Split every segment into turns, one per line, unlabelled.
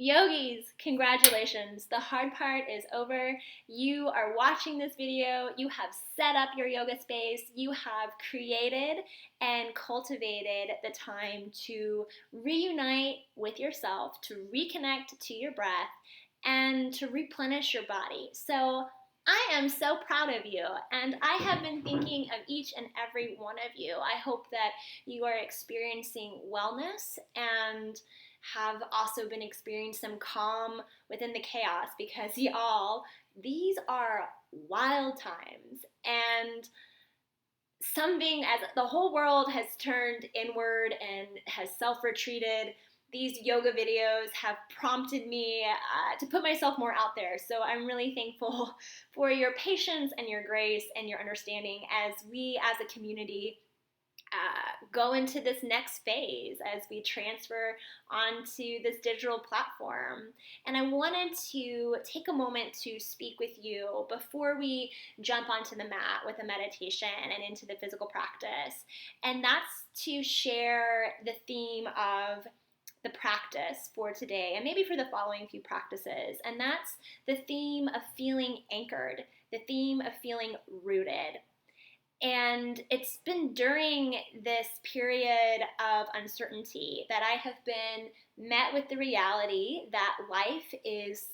Yogis, congratulations. The hard part is over. You are watching this video. You have set up your yoga space. You have created and cultivated the time to reunite with yourself, to reconnect to your breath, and to replenish your body. So I am so proud of you, and I have been thinking of each and every one of you. I hope that you are experiencing wellness and have also been experiencing some calm within the chaos, because y'all, these are wild times, and something as the whole world has turned inward and has self-retreated. These yoga videos have prompted me to put myself more out there. So I'm really thankful for your patience and your grace and your understanding as we as a community go into this next phase as we transfer onto this digital platform. And I wanted to take a moment to speak with you before we jump onto the mat with a meditation and into the physical practice. And that's to share the theme of the practice for today, and maybe for the following few practices. And that's the theme of feeling anchored, the theme of feeling rooted. And it's been during this period of uncertainty that I have been met with the reality that life is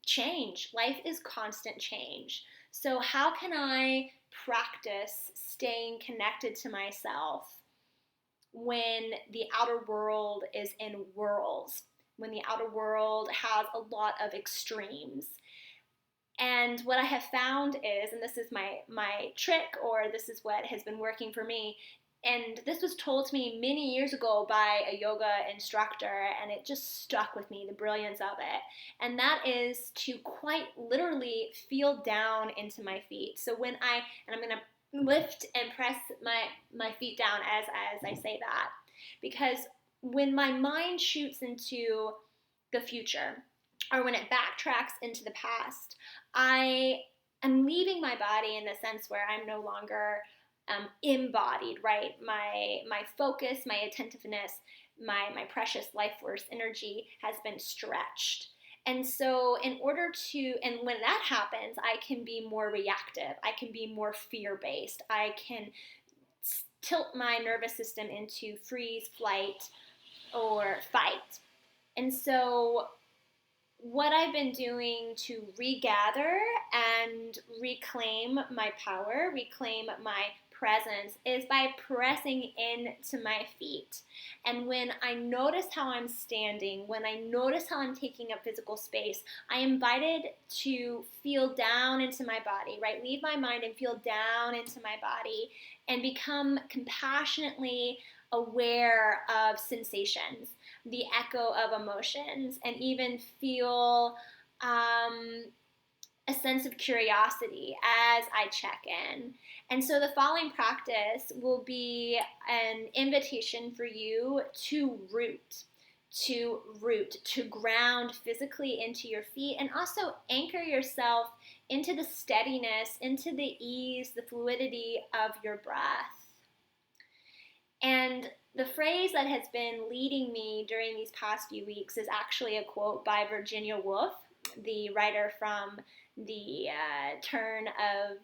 change. Life is constant change. So how can I practice staying connected to myself when the outer world is in whirls, when the outer world has a lot of extremes? And what I have found is, and this is my trick, or this is what has been working for me, and this was told to me many years ago by a yoga instructor, and it just stuck with me, the brilliance of it. And that is to quite literally feel down into my feet. So when and I'm going to lift and press my feet down as I say that, because when my mind shoots into the future, or when it backtracks into the past, I am leaving my body in the sense where I'm no longer embodied, right? My focus, my attentiveness, my precious life force energy has been stretched. And so and when that happens, I can be more reactive. I can be more fear-based. I can tilt my nervous system into freeze, flight, or fight. And so what I've been doing to regather and reclaim my power, reclaim my presence, is by pressing into my feet. And when I notice how I'm standing, when I notice how I'm taking up physical space, I am invited to feel down into my body, right? Leave my mind and feel down into my body and become compassionately aware of sensations, the echo of emotions, and even feel a sense of curiosity as I check in. And so the following practice will be an invitation for you to root, to ground physically into your feet, and also anchor yourself into the steadiness, into the ease, the fluidity of your breath. And the phrase that has been leading me during these past few weeks is actually a quote by Virginia Woolf, the writer from the turn of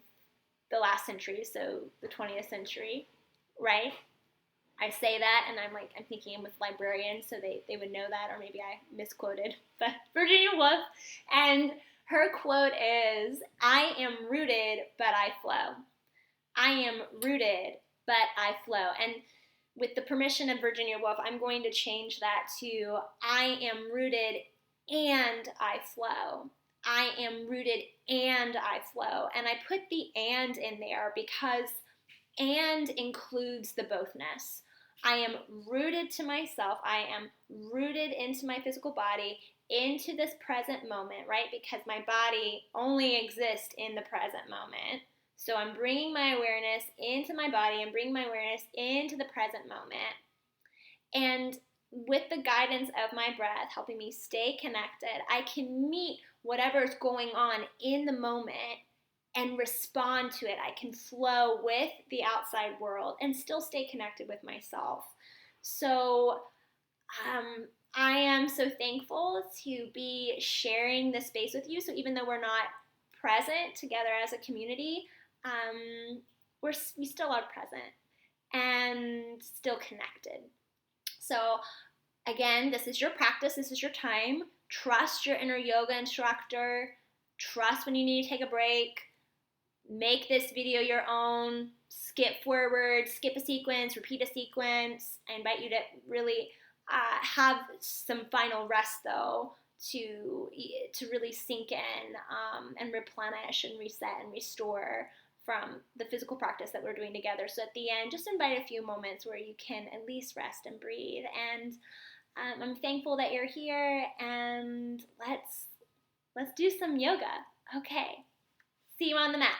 the last century, so the 20th century, right? I say that and I'm thinking I'm with librarians, so they would know that, or maybe I misquoted, but Virginia Woolf. And her quote is, "I am rooted, but I flow. I am rooted, but I flow." And with the permission of Virginia Woolf, I'm going to change that to, "I am rooted and I flow. I am rooted and I flow." And I put the "and" in there because "and" includes the bothness. I am rooted to myself. I am rooted into my physical body, into this present moment, right? Because my body only exists in the present moment. So I'm bringing my awareness into my body and bringing my awareness into the present moment. And with the guidance of my breath, helping me stay connected, I can meet whatever's going on in the moment and respond to it. I can flow with the outside world and still stay connected with myself. So I am so thankful to be sharing this space with you. So even though we're not present together as a community, we still are present and still connected. So again, this is your practice, this is your time. Trust your inner yoga instructor. Trust when you need to take a break. Make this video your own. Skip forward, skip a sequence, repeat a sequence. I invite you to really have some final rest though to really sink in and replenish and reset and restore from the physical practice that we're doing together. So at the end, just invite a few moments where you can at least rest and breathe. And I'm thankful that you're here, and let's do some yoga. Okay, see you on the mat.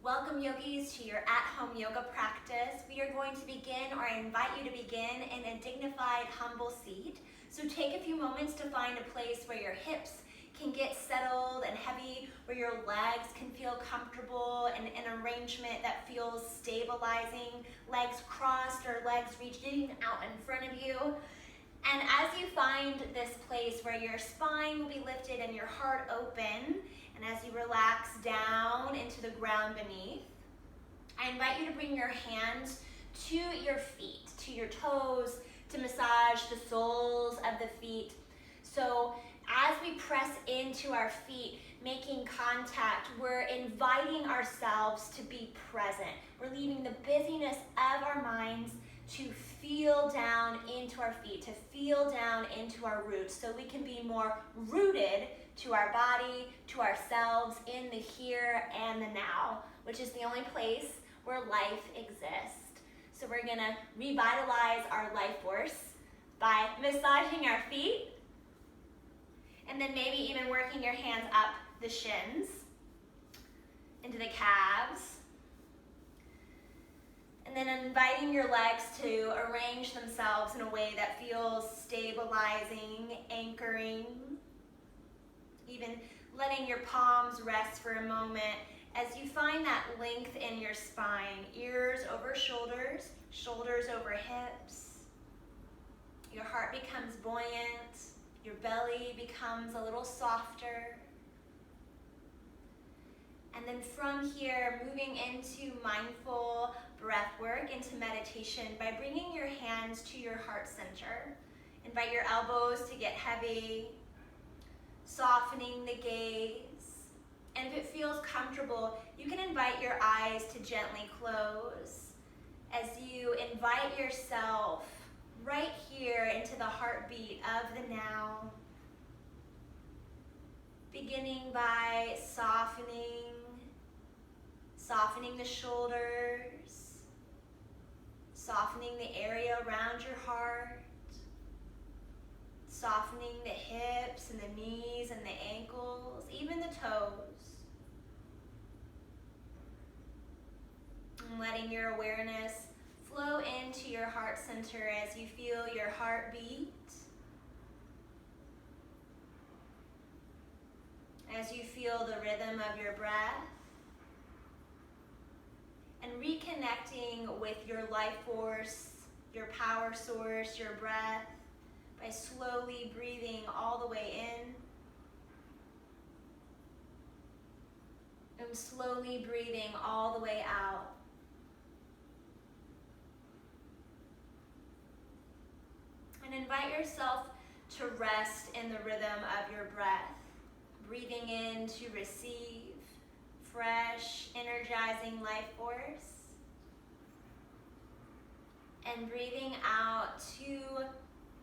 Welcome, yogis, to your at-home yoga practice. We are going to begin, or I invite you to begin, in a dignified, humble seat. So take a few moments to find a place where your hips can get settled and heavy, where your legs can feel comfortable, and an arrangement that feels stabilizing, legs crossed or legs reaching out in front of you. And as you find this place where your spine will be lifted and your heart open, and as you relax down into the ground beneath, I invite you to bring your hands to your feet, to your toes, to massage the soles of the feet. So as we press into our feet, making contact, we're inviting ourselves to be present. We're leaving the busyness of our minds to feel down into our feet, to feel down into our roots, so we can be more rooted to our body, to ourselves, in the here and the now, which is the only place where life exists. So we're gonna revitalize our life force by massaging our feet, and then maybe even working your hands up the shins, into the calves, and then inviting your legs to arrange themselves in a way that feels stabilizing, anchoring, even letting your palms rest for a moment as you find that length in your spine, ears over shoulders, shoulders over hips. Your heart becomes buoyant, your belly becomes a little softer. And then from here, moving into mindful breath work, into meditation by bringing your hands to your heart center. Invite your elbows to get heavy, softening the gaze. And if it feels comfortable, you can invite your eyes to gently close as you invite yourself right here into the heartbeat of the now. Beginning by softening the shoulders, softening the area around your heart, softening the hips and the knees and the ankles, even the toes. And letting your awareness flow into your heart center as you feel your heart beat, as you feel the rhythm of your breath, and reconnecting with your life force, your power source, your breath, by slowly breathing all the way in and slowly breathing all the way out. And invite yourself to rest in the rhythm of your breath, breathing in to receive fresh, energizing life force, and breathing out to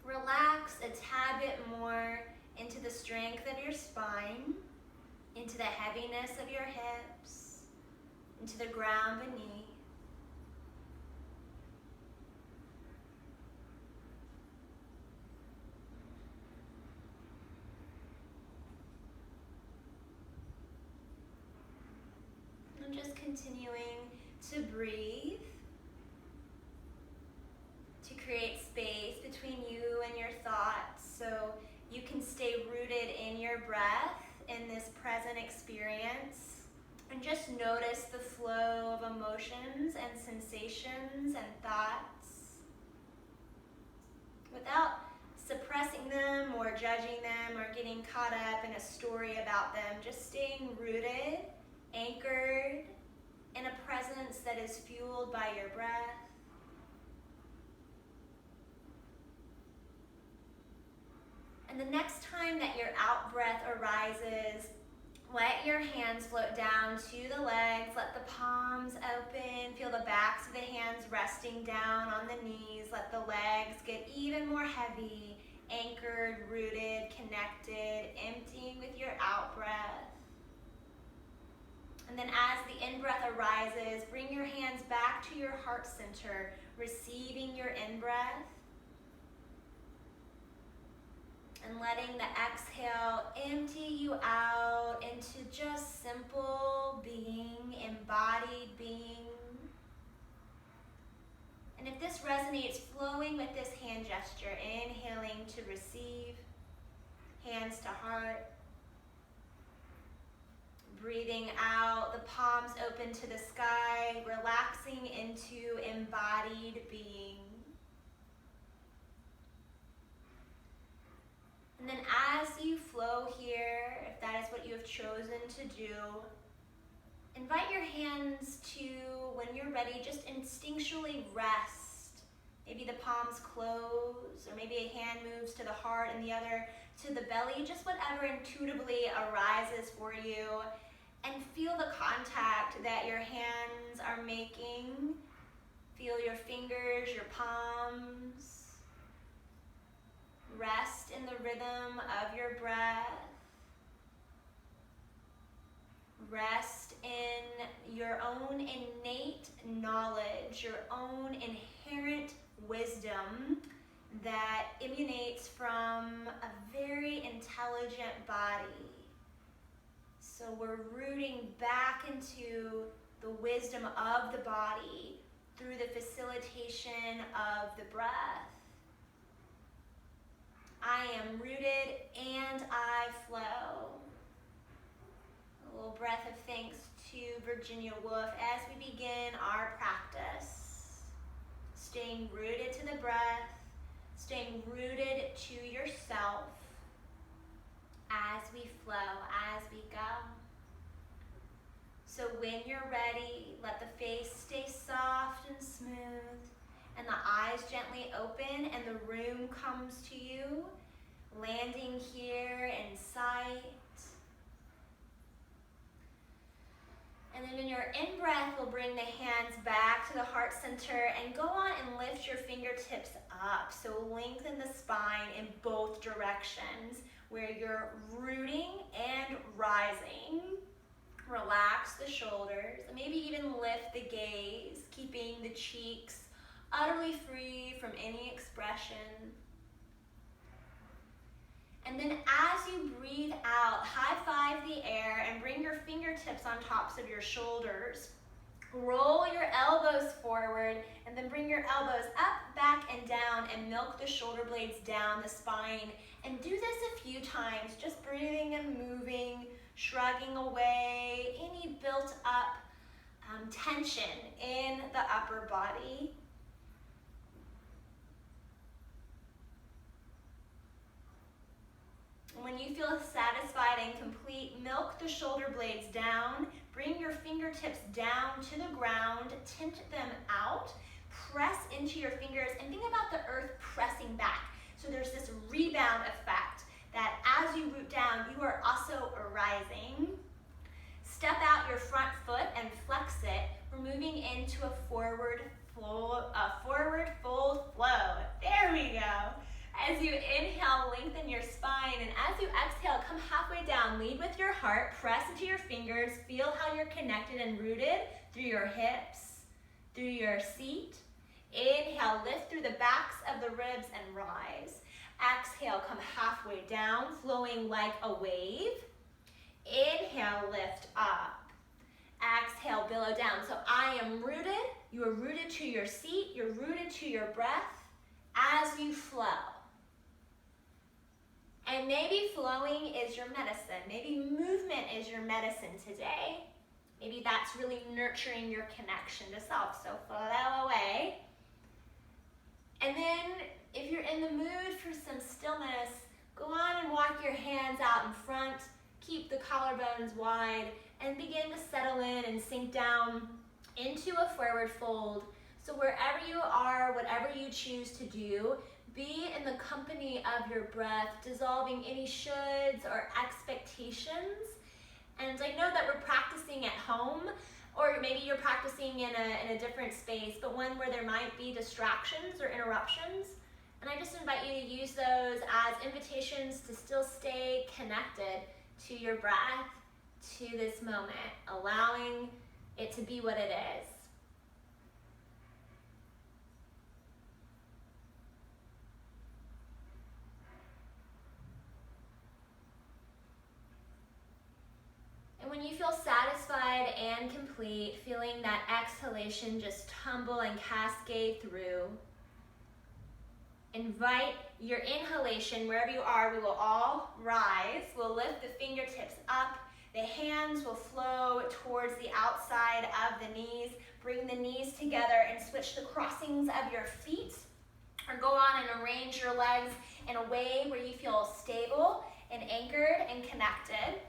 relax a tad bit more into the strength of your spine, into the heaviness of your hips, into the ground beneath. And just continuing to breathe, to create space between you and your thoughts so you can stay rooted in your breath in this present experience. And just notice the flow of emotions and sensations and thoughts. without suppressing them or judging them or getting caught up in a story about them, just staying rooted, anchored in a presence that is fueled by your breath. And the next time that your out breath arises, let your hands float down to the legs, let the palms open, feel the backs of the hands resting down on the knees, let the legs get even more heavy, anchored, rooted, connected, emptying with your out breath. And then as the in-breath arises, bring your hands back to your heart center, receiving your in-breath. And letting the exhale empty you out into just simple being, embodied being. And if this resonates, flowing with this hand gesture, inhaling to receive, hands to heart. Breathing out, the palms open to the sky, relaxing into embodied being. And then as you flow here, if that is what you have chosen to do, invite your hands to, when you're ready, just instinctually rest. Maybe the palms close, or maybe a hand moves to the heart and the other to the belly, just whatever intuitively arises for you. And feel the contact that your hands are making. Feel your fingers, your palms. Rest in the rhythm of your breath. Rest in your own innate knowledge, your own inherent wisdom that emanates from a very intelligent body. So we're rooting back into the wisdom of the body through the facilitation of the breath. I am rooted and I flow. A little breath of thanks to Virginia Woolf as we begin our practice. Staying rooted to the breath, staying rooted to yourself as we flow, as we go. So when you're ready, let the face stay soft and smooth, and the eyes gently open and the room comes to you, landing here in sight. And then in your in-breath, we'll bring the hands back to the heart center and go on and lift your fingertips up. So lengthen the spine in both directions where you're rooting and rising. Relax the shoulders, and maybe even lift the gaze, keeping the cheeks utterly free from any expression. And then as you breathe out, high-five the air and bring your fingertips on tops of your shoulders. Roll your elbows forward and then bring your elbows up, back, and down and milk the shoulder blades down the spine. And do this a few times, just breathing and moving, shrugging away any built up tension in the upper body. When you feel satisfied and complete, milk the shoulder blades down, bring your fingertips down to the ground, tint them out, press into your fingers, and think about the earth pressing back. So there's this rebound effect that as you root down, you are also rising. Step out your front foot and flex it. We're moving into a forward fold flow. There we go. As you inhale, lengthen your spine, and as you exhale, come halfway down. Lead with your heart, press into your fingers, feel how you're connected and rooted through your hips, through your seat. Inhale, lift through the backs of the ribs and rise. Exhale, come halfway down, flowing like a wave. Inhale, lift up. Exhale, billow down. So I am rooted, you are rooted to your seat, you're rooted to your breath as you flow. And maybe flowing is your medicine. Maybe movement is your medicine today. Maybe that's really nurturing your connection to self. So flow away. And then if you're in the mood for some stillness, go on and walk your hands out in front, keep the collarbones wide, and begin to settle in and sink down into a forward fold. So wherever you are, whatever you choose to do, be in the company of your breath, dissolving any shoulds or expectations. And I know that we're practicing at home, or maybe you're practicing in a different space, but one where there might be distractions or interruptions. And I just invite you to use those as invitations to still stay connected to your breath, to this moment, allowing it to be what it is. And when you feel satisfied and complete, feeling that exhalation just tumble and cascade through, invite your inhalation wherever you are. We will all rise. We'll lift the fingertips up. The hands will flow towards the outside of the knees. Bring the knees together and switch the crossings of your feet. Or go on and arrange your legs in a way where you feel stable and anchored and connected.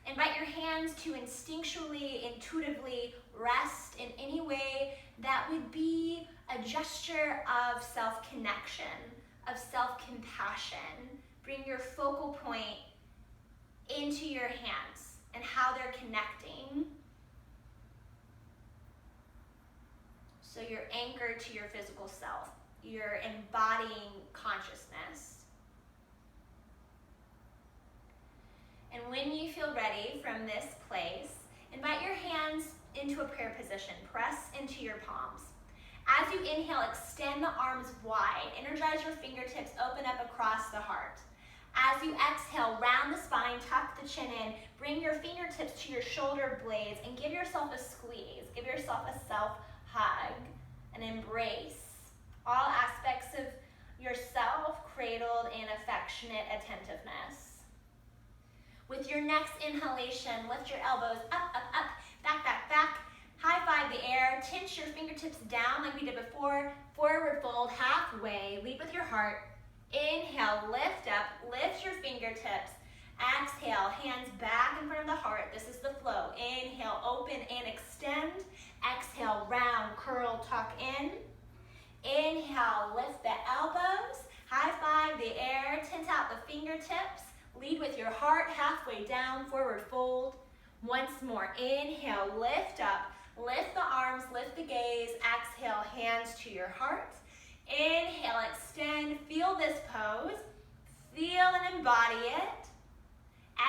Invite your hands to instinctually, intuitively rest in any way that would be a gesture of self-connection, of self-compassion. Bring your focal point into your hands and how they're connecting. So you're anchored to your physical self. You're embodying consciousness. And when you feel ready from this place, invite your hands into a prayer position. Press into your palms. As you inhale, extend the arms wide. Energize your fingertips, open up across the heart. As you exhale, round the spine, tuck the chin in, bring your fingertips to your shoulder blades, and give yourself a squeeze. Give yourself a self-hug, an embrace. All aspects of yourself cradled in affectionate attentiveness. With your next inhalation, lift your elbows up, up, up, back, back, back. High five the air, tinch your fingertips down like we did before. Forward fold, halfway, lead with your heart. Inhale, lift up, lift your fingertips. Exhale, hands back in front of the heart. This is the flow. Inhale, open and extend. Exhale, round, curl, tuck in. Inhale, lift the elbows. High five the air, tint out the fingertips. Lead with your heart, halfway down, forward fold. Once more, inhale, lift up, lift the arms, lift the gaze. Exhale, hands to your heart. Inhale, extend, feel this pose. Feel and embody it.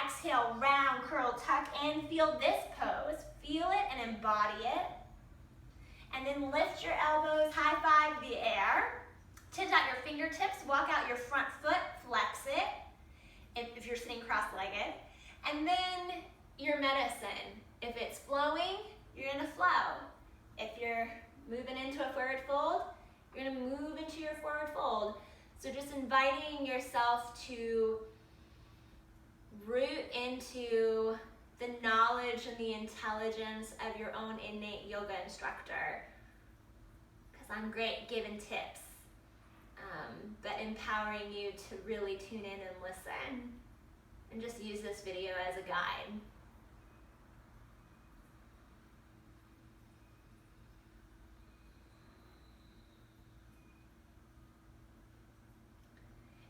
Exhale, round, curl, tuck in. Feel this pose. Feel it and embody it. And then lift your elbows, high five the air. Tint out your fingertips, walk out your front foot, flex it. If you're sitting cross-legged. And then your medicine. If it's flowing, you're gonna flow. If you're moving into a forward fold, you're gonna move into your forward fold. So just inviting yourself to root into the knowledge and the intelligence of your own innate yoga instructor. Because I'm great giving tips. But empowering you to really tune in and listen and just use this video as a guide.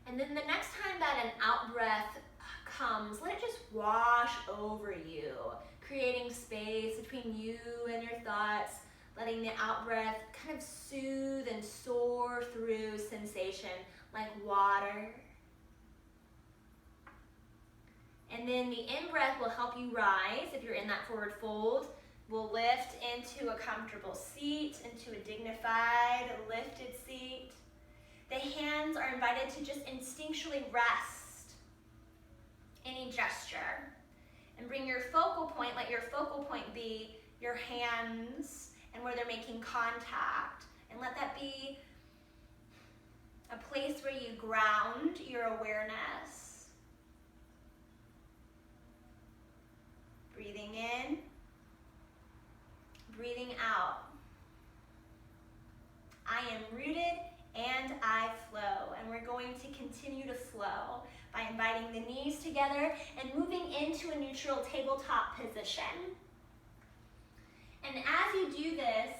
And then the next time that an out breath comes, let it just wash over you, creating space between you and your thoughts, letting the out breath kind of soothe and soar through sensation like water. And then the in-breath will help you rise if you're in that forward fold. We'll lift into a comfortable seat, into a dignified, lifted seat. The hands are invited to just instinctually rest any gesture. And bring your focal point, let your focal point be your hands and where they're making contact. And let that be a place where you ground your awareness. Breathing in, breathing out. I am rooted and I flow. And we're going to continue to flow by inviting the knees together and moving into a neutral tabletop position. And as you do this,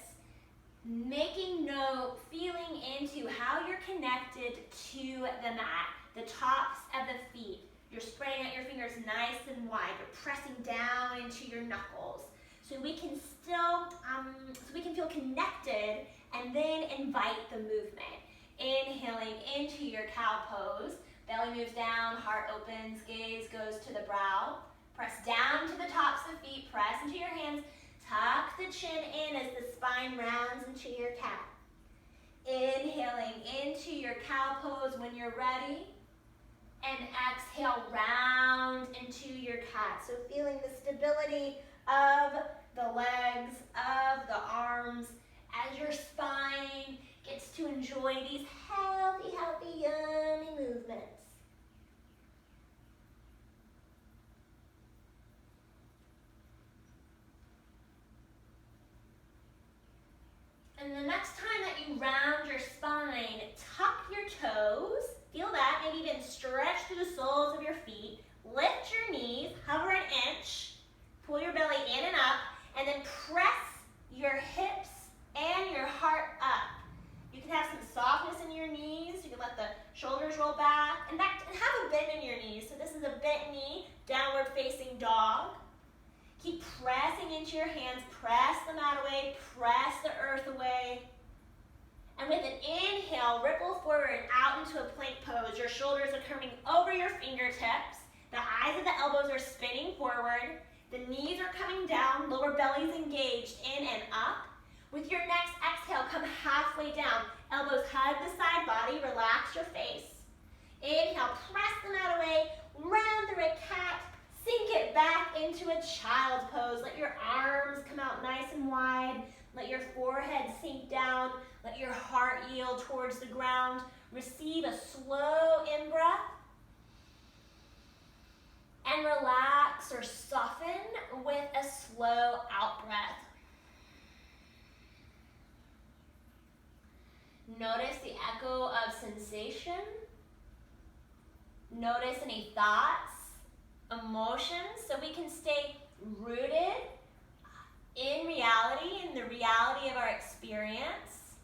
making note, feeling into how you're connected to the mat, the tops of the feet. You're spreading out your fingers nice and wide. You're pressing down into your knuckles. So we can feel connected and then invite the movement. Inhaling into your cow pose. Belly moves down, heart opens, gaze goes to the brow. Press down to the tops of the feet, press into your hands. Tuck the chin in as the spine rounds into your cat. Inhaling into your cow pose when you're ready. And exhale, round into your cat. So feeling the stability of the legs, of the arms, as your spine gets to enjoy these healthy, yummy movements. And the next time that you round your spine, tuck your toes. Feel that, maybe even stretch through the soles of your feet. Lift your knees, hover an inch. Pull your belly in and up, and then press your hips and your heart up. You can have some softness in your knees. You can let the shoulders roll back. In fact, have a bend in your knees. So this is a bent knee, downward facing dog. Keep pressing into your hands. Press the mat away. Press the earth away. And with an inhale, ripple forward and out into a plank pose. Your shoulders are coming over your fingertips. The eyes of the elbows are spinning forward. The knees are coming down. Lower belly's engaged in and up. With your next exhale, come halfway down. Elbows hug the side body. Relax your face. Inhale, press the mat away. Round through a cat. Sink it back into a child's pose. Let your arms come out nice and wide. Let your forehead sink down. Let your heart yield towards the ground. Receive a slow in-breath. And relax or soften with a slow out-breath. Notice the echo of sensation. Notice any thoughts, emotions, so we can stay rooted in reality, in the reality of our experience,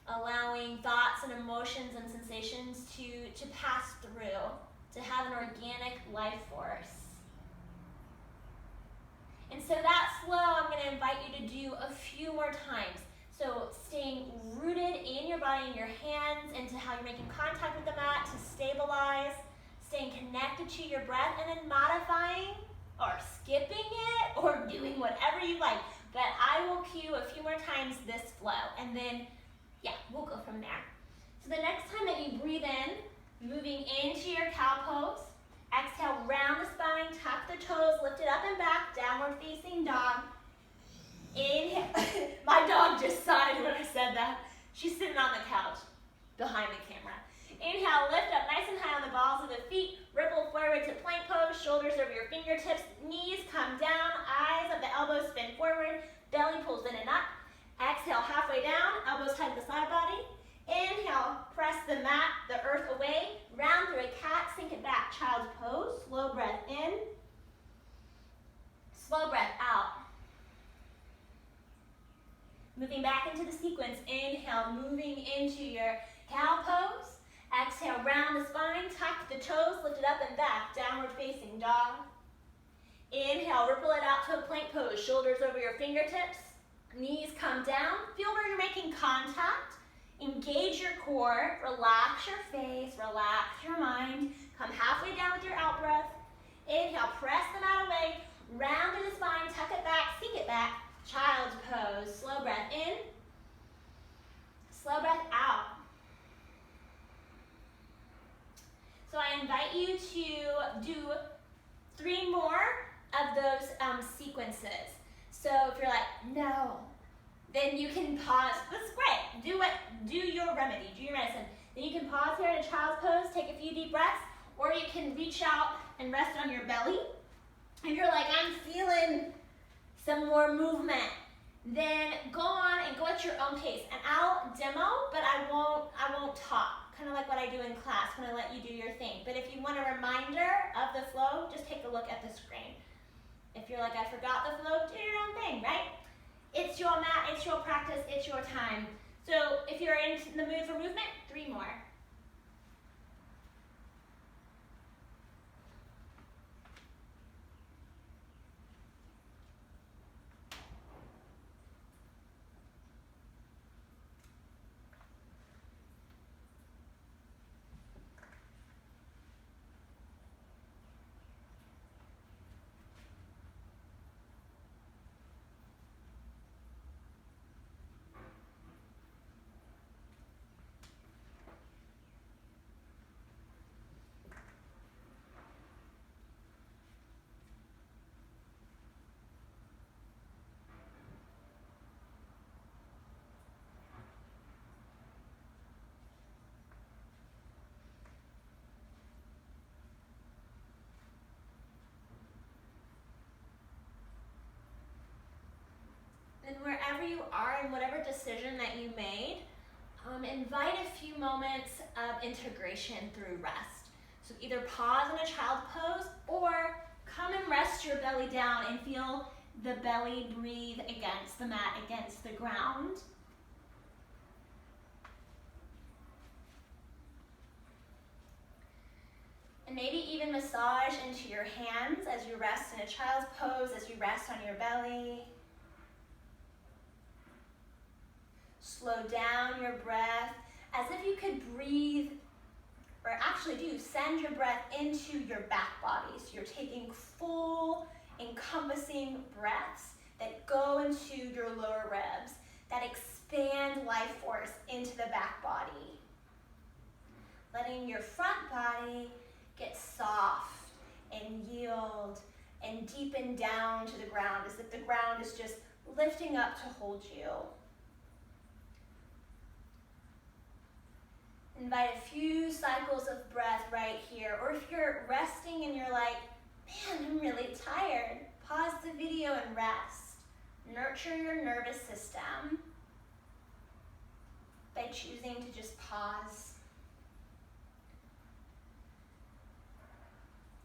allowing thoughts and emotions and sensations to pass through, to have an organic life force. And so that flow, I'm going to invite you to do a few more times. So staying rooted in your body, in your hands, into how you're making contact with the mat to stabilize, staying connected to your breath, and then modifying or skipping it or doing whatever you like. But I will cue a few more times this flow, and then, yeah, we'll go from there. So the next time that you breathe in, moving into your cow pose, exhale, round the spine, tuck the toes, lift it up and back, downward facing dog. Inhale. My dog just sighed when I said that. She's sitting on the couch behind the camera. Inhale, lift up nice and high on the balls of the feet. Ripple forward to plank pose, shoulders over your fingertips. Knees come down, eyes of the elbows spin forward. Belly pulls in and up. Exhale, halfway down, elbows hug the side body. Inhale, press the mat, the earth away. Round through a cat, sink it back. Child's pose, slow breath in. Slow breath out. Moving back into the sequence, inhale, moving into your cow pose. Exhale, round the spine, tuck the toes, lift it up and back, downward facing dog. Inhale, ripple it out to a plank pose, shoulders over your fingertips, knees come down, feel where you're making contact, engage your core, relax your face, relax your mind, come halfway down with your out breath. Inhale, press the mat away, round through the spine, tuck it back, sink it back. Child's pose, slow breath in, slow breath out. So I invite you to do 3 more of those sequences. So if you're like, no, then you can pause. That's great. Do your remedy, do your medicine. Then you can pause here in a child's pose, take a few deep breaths, or you can reach out and rest on your belly. If you're like, I'm feeling some more movement, Then go on and go at your own pace. And I'll demo, but I won't talk. Kind of like what I do in class when I let you do your thing. But if you want a reminder of the flow, just take a look at the screen. If you're like, I forgot the flow, do your own thing, right? It's your mat, it's your practice, it's your time. So if you're in the mood for movement, 3 more. And wherever you are and whatever decision that you made, invite a few moments of integration through rest. So either pause in a child pose or come and rest your belly down and feel the belly breathe against the mat, against the ground. And maybe even massage into your hands as you rest in a child's pose, as you rest on your belly. Slow down your breath as if you could breathe, or actually do, send your breath into your back body. So you're taking full, encompassing breaths that go into your lower ribs, that expand life force into the back body. Letting your front body get soft and yield and deepen down to the ground as if the ground is just lifting up to hold you. Invite a few cycles of breath right here. Or if you're resting and you're like, man, I'm really tired, pause the video and rest. Nurture your nervous system by choosing to just pause.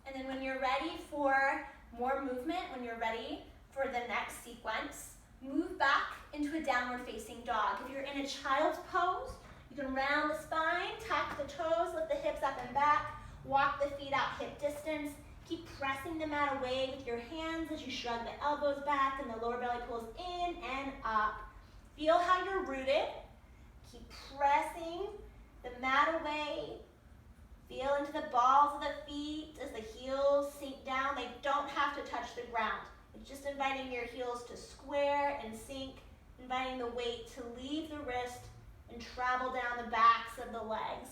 And then when you're ready for more movement, when you're ready for the next sequence, move back into a downward facing dog. If you're in a child's pose, you can round the spine, tuck the toes, lift the hips up and back, walk the feet out hip distance. Keep pressing the mat away with your hands as you shrug the elbows back and the lower belly pulls in and up. Feel how you're rooted. Keep pressing the mat away. Feel into the balls of the feet as the heels sink down. They don't have to touch the ground. It's just inviting your heels to square and sink, inviting the weight to leave the wrist and travel down the backs of the legs.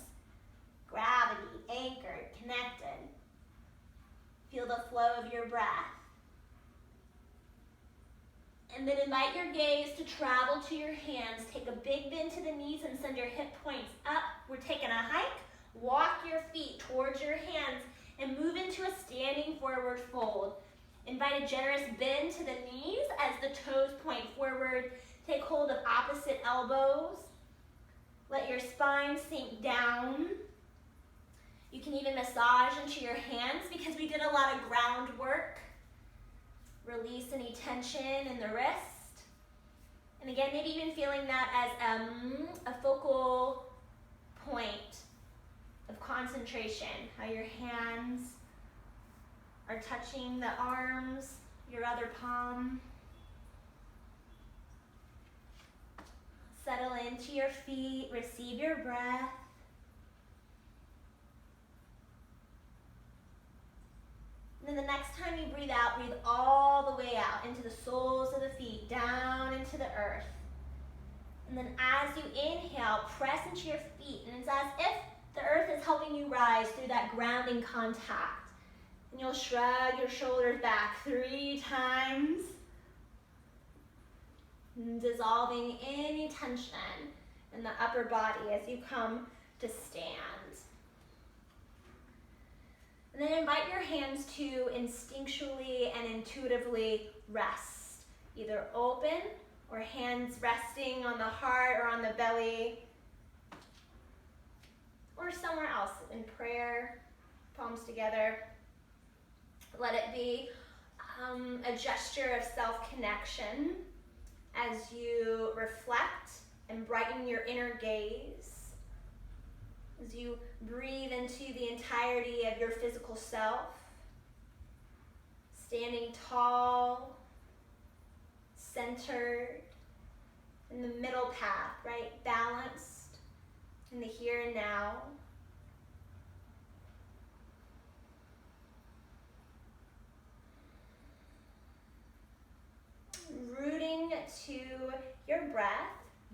Gravity, anchored, connected. Feel the flow of your breath. And then invite your gaze to travel to your hands. Take a big bend to the knees and send your hip points up. We're taking a hike. Walk your feet towards your hands and move into a standing forward fold. Invite a generous bend to the knees as the toes point forward. Take hold of opposite elbows. Let your spine sink down. You can even massage into your hands because we did a lot of ground work. Release any tension in the wrist. And again, maybe even feeling that as a focal point of concentration. How your hands are touching the arms, your other palm. Settle into your feet, receive your breath. And then the next time you breathe out, breathe all the way out into the soles of the feet, down into the earth. And then as you inhale, press into your feet. And it's as if the earth is helping you rise through that grounding contact. And you'll shrug your shoulders back 3 times. Dissolving any tension in the upper body as you come to stand. And then invite your hands to instinctually and intuitively rest, either open or hands resting on the heart or on the belly, or somewhere else in prayer, palms together. Let it be a gesture of self-connection as you reflect and brighten your inner gaze, as you breathe into the entirety of your physical self, standing tall, centered, in the middle path, right? Balanced in the here and now. Rooting to your breath,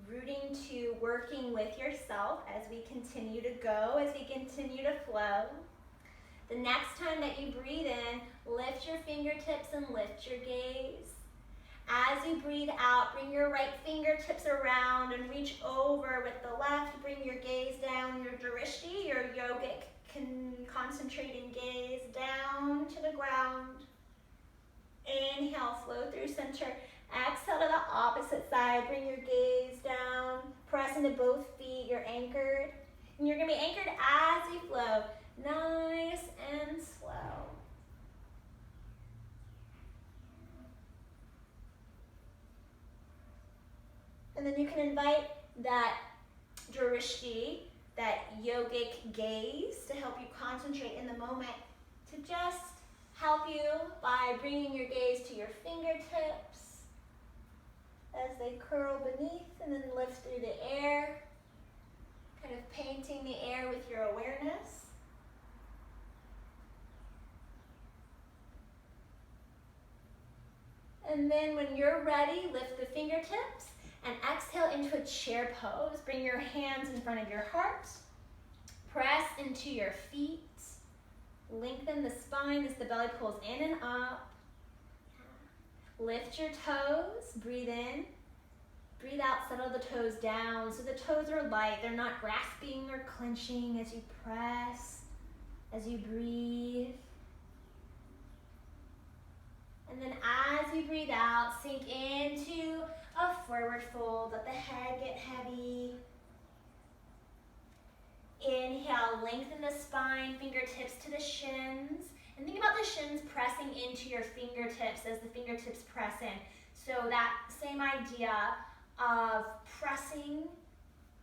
rooting to working with yourself as we continue to go, as we continue to flow. The next time that you breathe in, lift your fingertips and lift your gaze. As you breathe out, bring your right fingertips around and reach over with the left. Bring your gaze down, your drishti, your yogic concentrating gaze down to the ground. Inhale, flow through center. Exhale to the opposite side. Bring your gaze down. Press into both feet. You're anchored. And you're going to be anchored as you flow. Nice and slow. And then you can invite that drishti, that yogic gaze, to help you concentrate in the moment, to just help you by bringing your gaze to your fingertips as they curl beneath and then lift through the air, kind of painting the air with your awareness. And then when you're ready, lift the fingertips and exhale into a chair pose. Bring your hands in front of your heart. Press into your feet. Lengthen the spine as the belly pulls in and up. Lift your toes. Breathe in. Breathe out. Settle the toes down so the toes are light. They're not grasping or clenching as you press, as you breathe. And then as you breathe out, sink into a forward fold. Let the head get heavy. Inhale, lengthen the spine, fingertips to the shins. And think about the shins pressing into your fingertips as the fingertips press in. So that same idea of pressing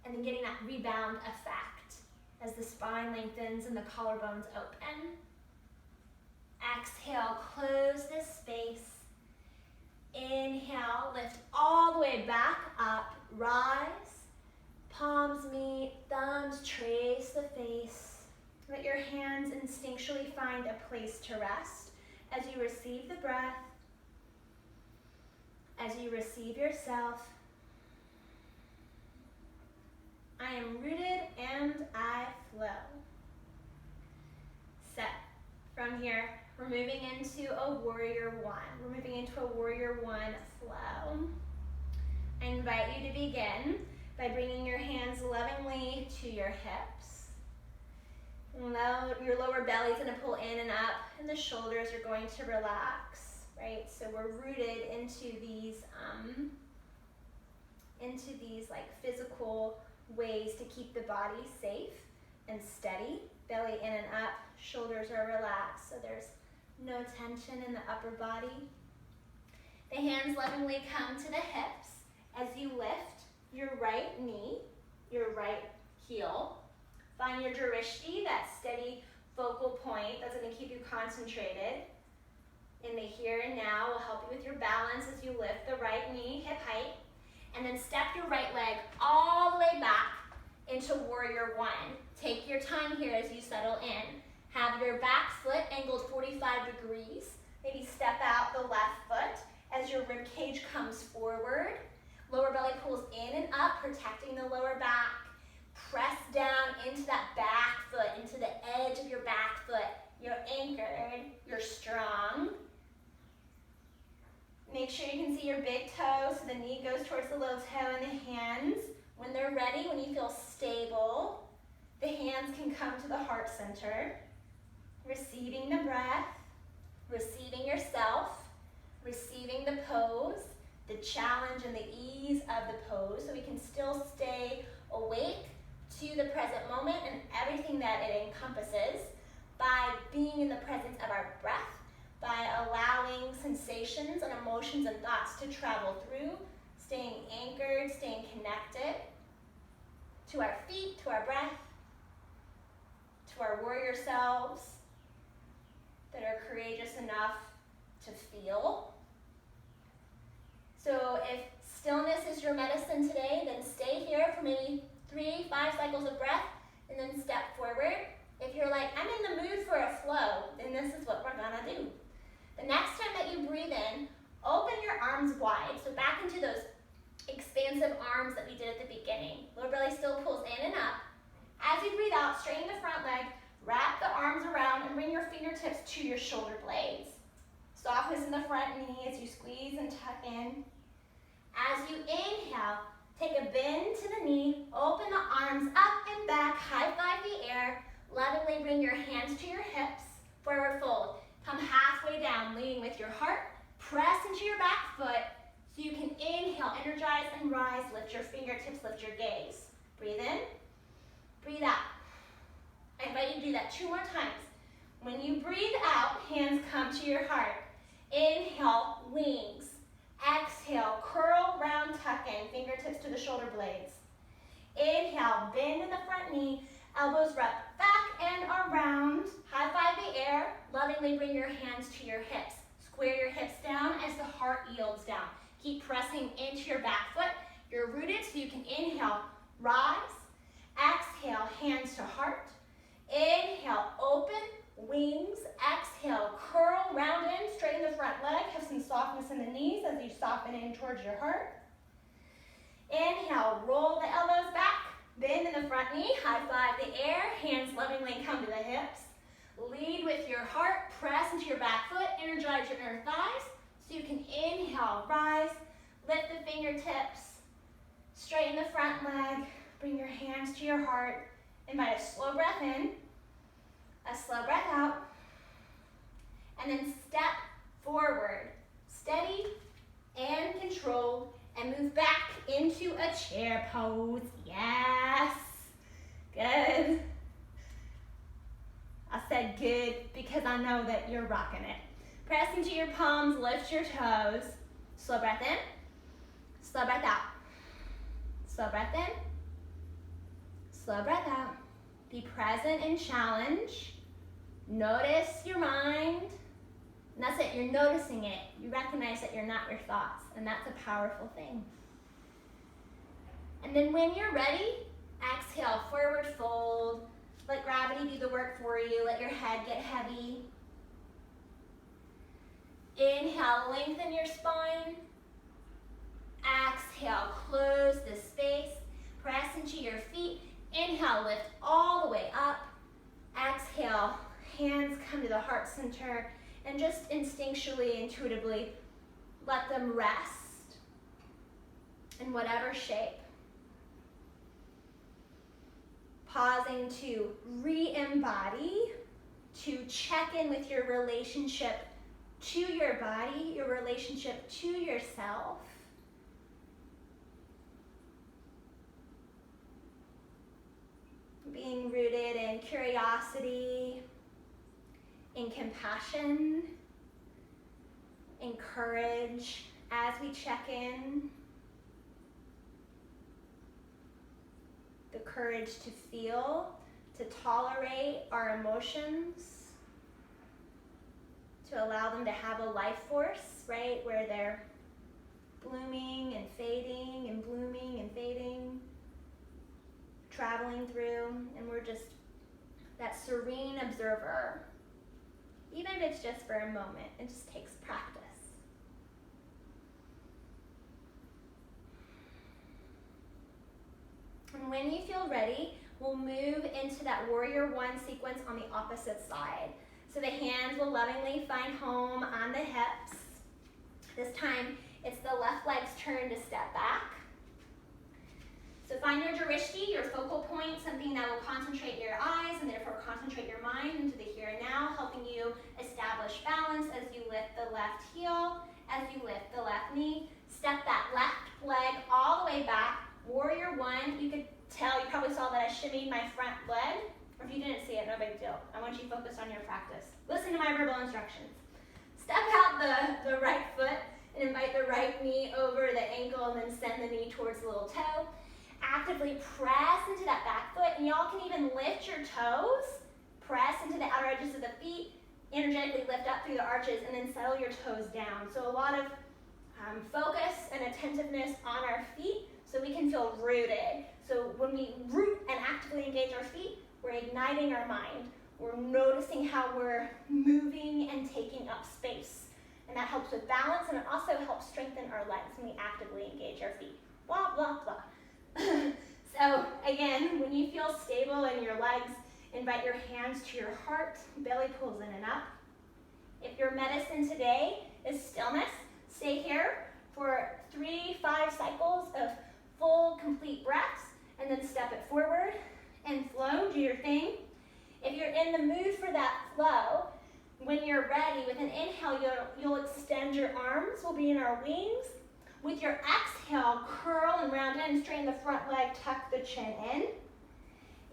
and then getting that rebound effect as the spine lengthens and the collarbones open. Exhale, close this space. Inhale, lift all the way back up, rise. Palms meet, thumbs trace the face. Let your hands instinctually find a place to rest as you receive the breath, as you receive yourself. I am rooted and I flow. Set. From here, we're moving into a warrior one. We're moving into a warrior one flow. I invite you to begin by bringing your hands lovingly to your hips. Your lower belly is going to pull in and up, and the shoulders are going to relax, right? So we're rooted into these like physical ways to keep the body safe and steady. Belly in and up, shoulders are relaxed, so there's no tension in the upper body. The hands lovingly come to the hips as you lift your right knee, your right heel. Find your drishti, that steady focal point that's going to keep you concentrated. In the here and now will help you with your balance as you lift the right knee hip height. And then step your right leg all the way back into warrior one. Take your time here as you settle in. Have your back foot angled 45 degrees. Maybe step out the left foot as your rib cage comes forward. Lower belly pulls in and up, protecting the lower back. Press down into that back foot, into the edge of your back foot. You're anchored, you're strong. Make sure you can see your big toe so the knee goes towards the low toe and the hands. When they're ready, when you feel stable, the hands can come to the heart center. Receiving the breath, receiving yourself, receiving the pose, the challenge and the ease to the present moment and everything that it encompasses by being in the presence of our breath, by allowing sensations and emotions and thoughts to travel through, staying anchored, staying connected to our feet, to our breath, to our warrior selves that are courageous enough to feel. So if stillness is your medicine today, then stay here for maybe 3-5 cycles of breath and then step forward. If you're like, I'm in the mood for a flow, then this is what we're gonna do. The next time that you breathe in, open your arms wide. So back into those expansive arms that we did at the beginning. Lower belly still pulls in and up. As you breathe out, straighten the front leg, wrap the arms around and bring your fingertips to your shoulder blades. Softness in the front knee as you squeeze and tuck in. As you inhale, take a bend to the knee, open the arms up and back, high five the air, lovingly bring your hands to your hips, forward fold. Come halfway down, leaning with your heart, press into your back foot so you can inhale, energize and rise, lift your fingertips, lift your gaze. Breathe in, breathe out. I invite you to do that 2 more times. When you breathe out, hands come to your heart. Inhale, wings. Exhale, curl, round, tuck in, fingertips to the shoulder blades. Inhale, bend in the front knee, elbows wrap back and around. High five the air, lovingly bring your hands to your hips. Square your hips down as the heart yields down. Keep pressing into your back foot. You're rooted so you can inhale, rise. Exhale, hands to heart. Inhale, open, wings. Exhale, curl, round in, straighten the front leg. Have some softness in the knees as you soften in towards your heart. Inhale, roll the elbows back. Bend in the front knee, high five the air. Hands lovingly come to the hips. Lead with your heart, press into your back foot, energize your inner thighs so you can inhale, rise, lift the fingertips, straighten the front leg, bring your hands to your heart. Invite a slow breath in, a slow breath out, and then step forward, steady and controlled, and move back into a chair pose. Yes, good. I said good because I know that you're rocking it. Press into your palms, lift your toes. Slow breath in, slow breath out. Slow breath in, slow breath out. Be present and challenge. Notice your mind. And that's it, you're noticing it. You recognize that you're not your thoughts, and that's a powerful thing. And then when you're ready, exhale, forward fold. Let gravity do the work for you. Let your head get heavy. Inhale, lengthen your spine. Exhale, close the space. Press into your feet. Inhale, lift all the way up. Exhale, hands come to the heart center. And just instinctually, intuitively, let them rest in whatever shape. Pausing to re-embody, to check in with your relationship to your body, your relationship to yourself. Being rooted in curiosity, in compassion, in courage as we check in. The courage to feel, to tolerate our emotions, to allow them to have a life force, right? Where they're blooming and fading and blooming and fading, traveling through, and we're just that serene observer. Even if it's just for a moment, it just takes practice. And when you feel ready, we'll move into that warrior one sequence on the opposite side. So the hands will lovingly find home on the hips. This time, it's the left leg's turn to step back. So find your drishti, your focal point, something that will concentrate your eyes and therefore concentrate your mind into the here and now, helping you establish balance as you lift the left heel, as you lift the left knee. Step that left leg all the way back. Warrior one, you could tell, you probably saw that I shimmied my front leg, or if you didn't see it, no big deal. I want you to focus on your practice. Listen to my verbal instructions. Step out the right foot and invite the right knee over the ankle and then send the knee towards the little toe. Actively press into that back foot, and y'all can even lift your toes. Press into the outer edges of the feet, energetically lift up through the arches, and then settle your toes down. So a lot of focus and attentiveness on our feet so we can feel rooted. So when we root and actively engage our feet, we're igniting our mind. We're noticing how we're moving and taking up space. And that helps with balance, and it also helps strengthen our legs when we actively engage our feet. Blah, blah, blah. So again, when you feel stable in your legs, invite your hands to your heart, belly pulls in and up. If your medicine today is stillness, stay here for 3-5 cycles of full, complete breaths, and then step it forward and flow, do your thing. If you're in the mood for that flow, when you're ready, with an inhale, you'll extend your arms, we'll be in our wings. With your exhale, curl and round in, straighten the front leg, tuck the chin in.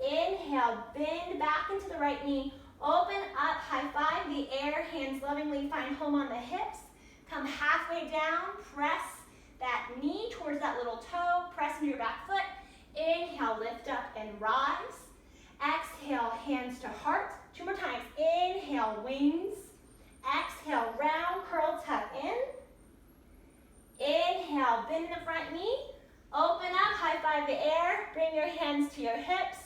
Inhale, bend back into the right knee, open up, high five the air, hands lovingly find home on the hips. Come halfway down, press that knee towards that little toe, press into your back foot. Inhale, lift up and rise. Exhale, hands to heart. 2 more times. Inhale, wings. Exhale, round, curl, tuck in. Inhale, bend the front knee. Open up, high five the air. Bring your hands to your hips.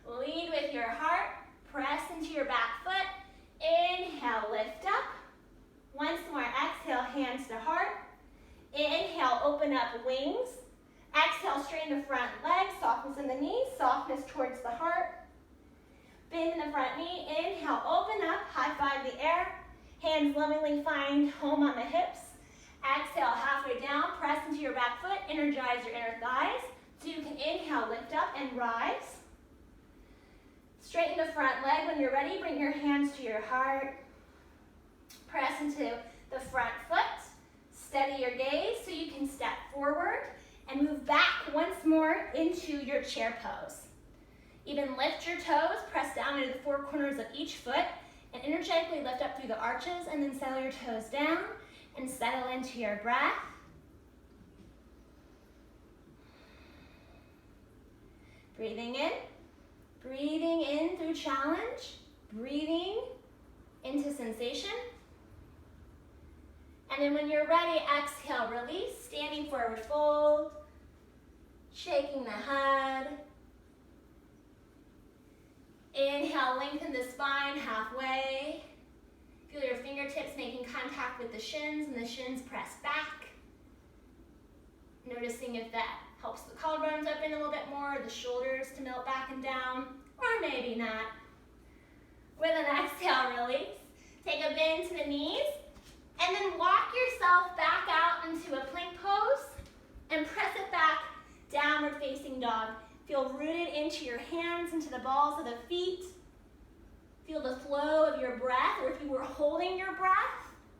Lead with your heart. Press into your back foot. Inhale, lift up. Once more, exhale, hands to heart. Inhale, open up, wings. Exhale, straighten the front leg, softness in the knees, softness towards the heart. Bend in the front knee. Inhale, open up, high five the air. Hands lovingly find home on the hips. Exhale, halfway down, press into your back foot, energize your inner thighs. So you can inhale, lift up, and rise. Straighten the front leg. When you're ready, bring your hands to your heart. Press into the front foot. Steady your gaze so you can step forward and move back once more into your chair pose. Even lift your toes, press down into the 4 corners of each foot, and energetically lift up through the arches, and then settle your toes down and settle into your breath. Breathing in through challenge, breathing into sensation. And then when you're ready, exhale, release, standing forward fold, shaking the head. Inhale, lengthen the spine halfway. Feel your fingertips making contact with the shins, and the shins press back. Noticing if that helps the collarbones open a little bit more, the shoulders to melt back and down, or maybe not. With an exhale, release. Take a bend to the knees, and then walk yourself back out into a plank pose, and press it back, downward facing dog. Feel rooted into your hands, into the balls of the feet. Feel the flow of your breath, or if you were holding your breath,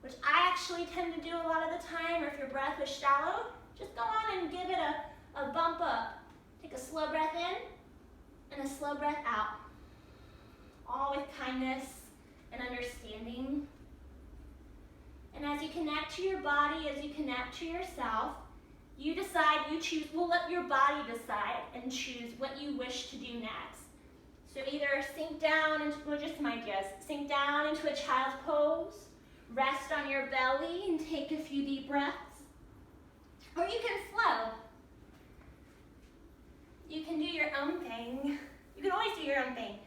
which I actually tend to do a lot of the time, or if your breath was shallow, just go on and give it a bump up. Take a slow breath in and a slow breath out. All with kindness and understanding. And as you connect to your body, as you connect to yourself, you decide, you choose, we'll let your body decide and choose what you wish to do next. So either sink down into, well, just some ideas, sink down into a child's pose, rest on your belly and take a few deep breaths. Or you can flow. You can do your own thing. You can always do your own thing.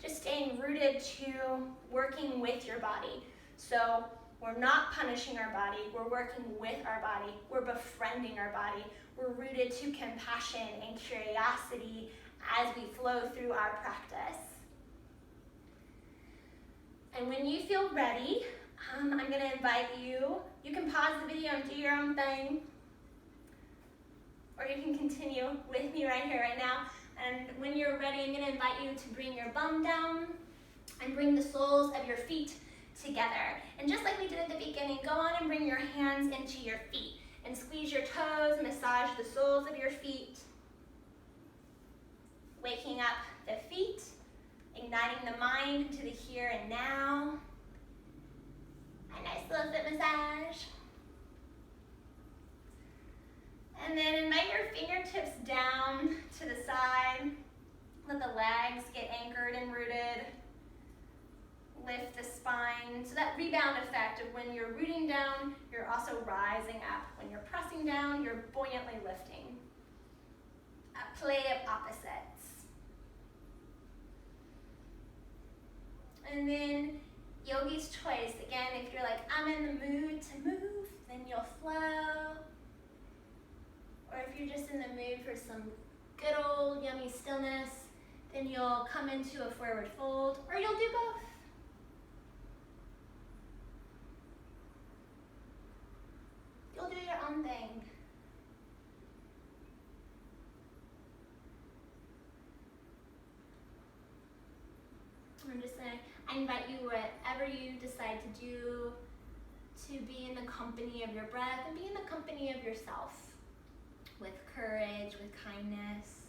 Just staying rooted to working with your body. So we're not punishing our body, we're working with our body, we're befriending our body, we're rooted to compassion and curiosity as we flow through our practice. And when you feel ready, I'm going to invite you, you can pause the video and do your own thing, or you can continue with me right here, right now. And when you're ready, I'm going to invite you to bring your bum down and bring the soles of your feet together. And just like we did at the beginning, go on and bring your hands into your feet and squeeze your toes, massage the soles of your feet. waking up the feet, igniting the mind into the here and now. A nice little foot massage. And then invite your fingertips down to the side. Let the legs get anchored and rooted. Lift the spine. So that rebound effect of when you're rooting down, you're also rising up. When you're pressing down, you're buoyantly lifting. A play of opposites. And then yogi's choice. Again, if you're like, I'm in the mood to move, then you'll flow. Or if you're just in the mood for some good old yummy stillness, then you'll come into a forward fold, or you'll do both. You'll do your own thing. I'm just gonna, I invite you, whatever you decide to do, to be in the company of your breath and be in the company of yourself with courage, with kindness.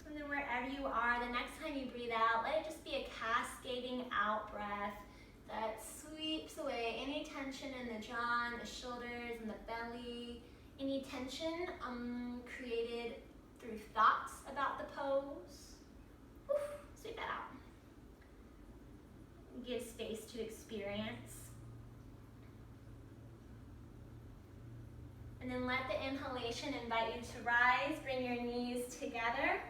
And then wherever you are, the next time you breathe out, let it just be a cascading out breath that sweeps away any tension in the jaw, and the shoulders, and the belly, any tension created through thoughts about the pose. Whew, sweep that out. Give space to experience. And then let the inhalation invite you to rise, bring your knees together.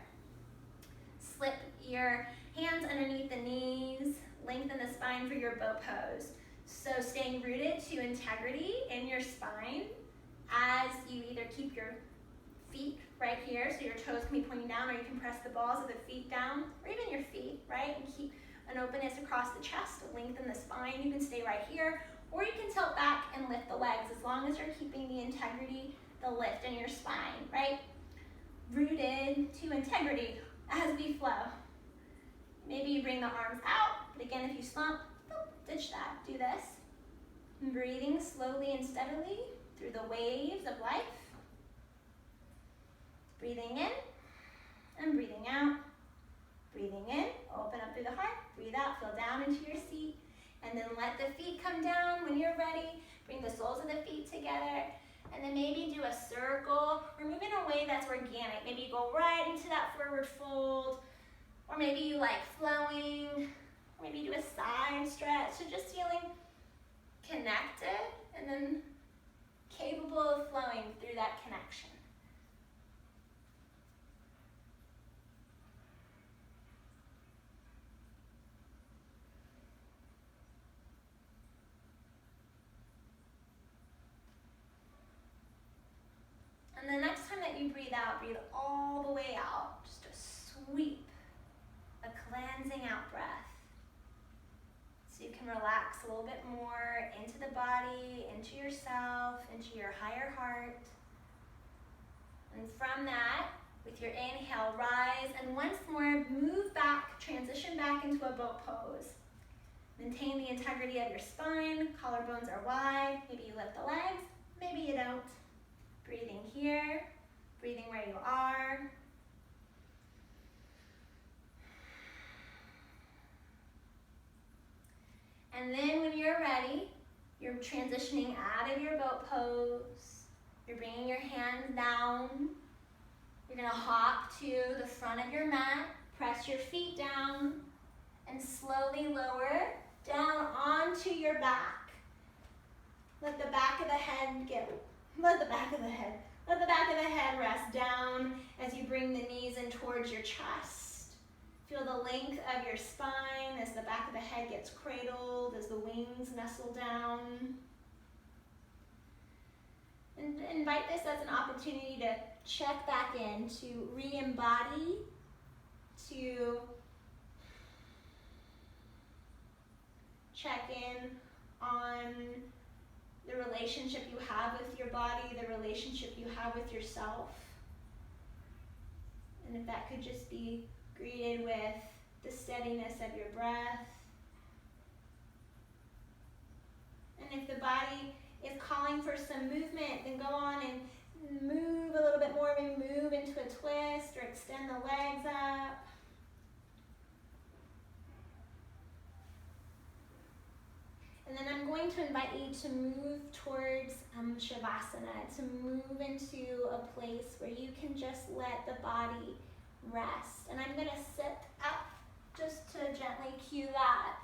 Slip your hands underneath the knees, lengthen the spine for your boat pose. So staying rooted to integrity in your spine as you either keep your feet right here, so your toes can be pointing down, or you can press the balls of the feet down, or even your feet, right? And keep an openness across the chest to lengthen the spine. You can stay right here, or you can tilt back and lift the legs, as long as you're keeping the integrity, the lift in your spine, right? Rooted to integrity as we flow. Maybe you bring the arms out, but again, if you slump, ditch that. Do this. And breathing slowly and steadily through the waves of life. Breathing in and breathing out. Breathing in, open up through the heart. Breathe out, feel down into your seat. And then let the feet come down when you're ready. Bring the soles of the feet together. And then maybe do a circle, or move in a way that's organic. Maybe you go right into that forward fold, or maybe you like flowing, or maybe do a side stretch. So just feeling connected and then capable of flowing through that connection. And the next time that you breathe out, breathe all the way out. Just a sweep, a cleansing out breath. So you can relax a little bit more into the body, into yourself, into your higher heart. And from that, with your inhale, rise, and once more, move back, transition back into a boat pose. Maintain the integrity of your spine, collarbones are wide, maybe you lift the legs, maybe you don't. Breathing here, breathing where you are. And then when you're ready, you're transitioning out of your boat pose. You're bringing your hands down. You're gonna hop to the front of your mat, press your feet down, and slowly lower down onto your back. Let the back of the head rest down as you bring the knees in towards your chest. Feel the length of your spine as the back of the head gets cradled, as the wings nestle down. And invite this as an opportunity to check back in, to re-embody, to check in on the relationship you have with your body, the relationship you have with yourself. And if that could just be greeted with the steadiness of your breath, And if the body is calling for some movement, then go on and move a little bit more, maybe move into a twist or extend the legs up. And then I'm going to invite you to move towards shavasana, to move into a place where you can just let the body rest. And I'm going to sit up just to gently cue that.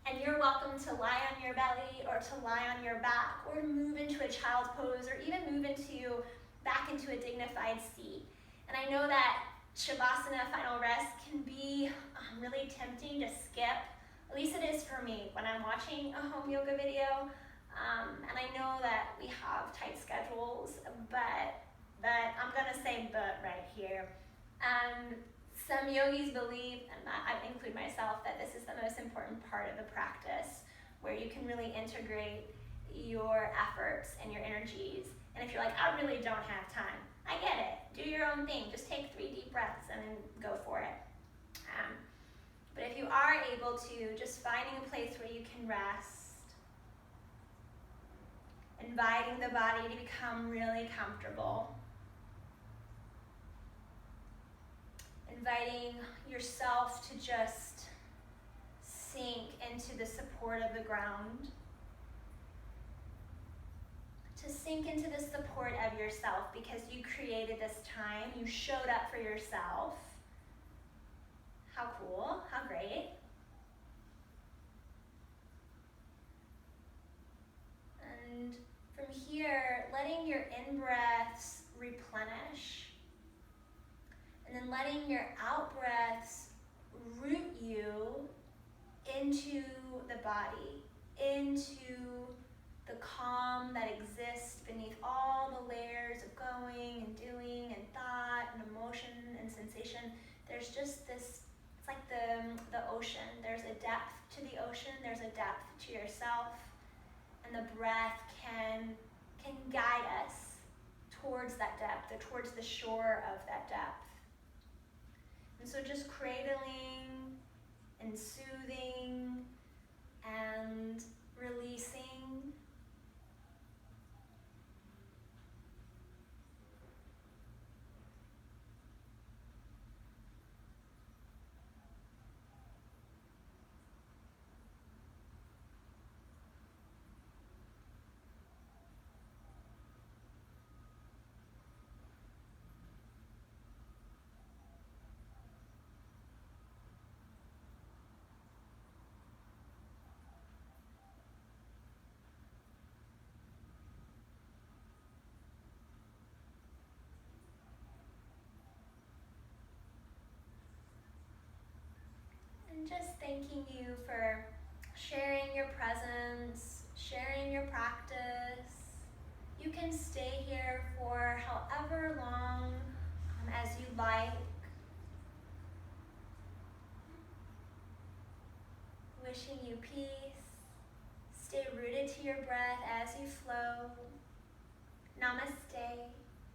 And you're welcome to lie on your belly or to lie on your back or move into a child's pose or even move back into a dignified seat. And I know that shavasana, final rest, can be really tempting to skip. At least it is for me when I'm watching a home yoga video. And I know that we have tight schedules, but I'm gonna say but right here. Some yogis believe, and I include myself, that this is the most important part of the practice, where you can really integrate your efforts and your energies. And if you're like, I really don't have time, I get it. Do your own thing. Just take 3 deep breaths and then go for it. But if you are able to, just finding a place where you can rest, inviting the body to become really comfortable, inviting yourself to just sink into the support of the ground, to sink into the support of yourself because you created this time, you showed up for yourself. How cool, how great. And from here, letting your in-breaths replenish, and then letting your out-breaths root you into the body, into the calm that exists beneath all the layers of going and doing and thought and emotion and sensation. There's just this, it's like the ocean. There's a depth to the ocean, there's a depth to yourself, and the breath can guide us towards that depth or towards the shore of that depth. And so just cradling and soothing and releasing. Just thanking you for sharing your presence, sharing your practice. You can stay here for however long as you like. Wishing you peace. Stay rooted to your breath as you flow. Namaste.